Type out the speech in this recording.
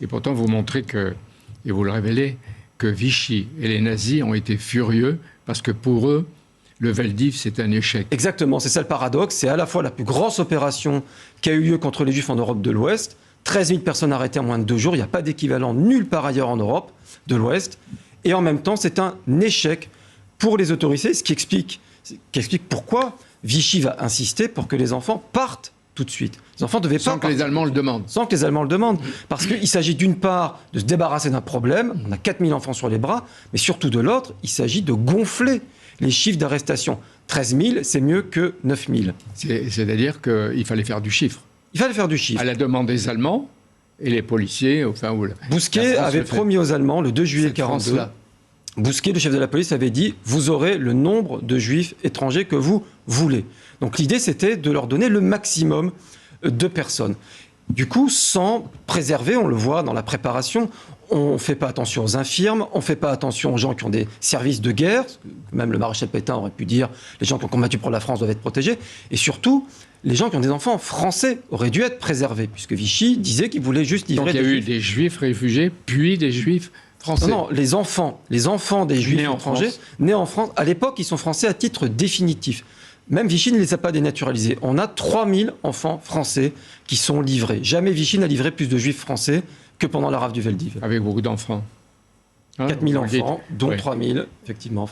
Et pourtant, vous montrez que, et vous le révélez, que Vichy et les nazis ont été furieux parce que pour eux, le Veldiv, c'est un échec. Exactement, c'est ça le paradoxe. C'est à la fois la plus grosse opération qui a eu lieu contre les Juifs en Europe de l'Ouest. 13 000 personnes arrêtées en moins de 2 jours. Il n'y a pas d'équivalent nulle part ailleurs en Europe de l'Ouest. Et en même temps, c'est un échec pour les autorités, ce qui explique pourquoi Vichy va insister pour que les enfants partent tout de suite. Les enfants devaient Sans que les Allemands le demandent. Sans que les Allemands le demandent. Parce qu'il s'agit d'une part de se débarrasser d'un problème, on a 4 000 enfants sur les bras, mais surtout de l'autre, il s'agit de gonfler les chiffres d'arrestation. 13 000, c'est mieux que 9 000. C'est-à-dire qu'il fallait faire du chiffre. Il fallait faire du chiffre. À la demande des Allemands et les policiers, enfin... Bousquet avait promis aux Allemands, le 2 juillet 1942, Bousquet, le chef de la police, avait dit « Vous aurez le nombre de juifs étrangers que vous voulez ». Donc l'idée, c'était de leur donner le maximum de personnes. Du coup, sans préserver, on le voit dans la préparation, on ne fait pas attention aux infirmes, on ne fait pas attention aux gens qui ont des services de guerre, même le maréchal Pétain aurait pu dire les gens qui ont combattu pour la France doivent être protégés, et surtout, les gens qui ont des enfants français auraient dû être préservés, puisque Vichy disait qu'il voulait juste livrer des juifs. Donc il y a eu des juifs réfugiés, puis des juifs français. Non, les enfants des juifs étrangers nés en France, à l'époque, ils sont français à titre définitif. Même Vichy ne les a pas dénaturalisés. On a 3000 enfants français qui sont livrés. Jamais Vichy n'a livré plus de juifs français que pendant la rafle du Veldiv. Avec beaucoup d'enfants. 4000 enfants, dont 3000, effectivement.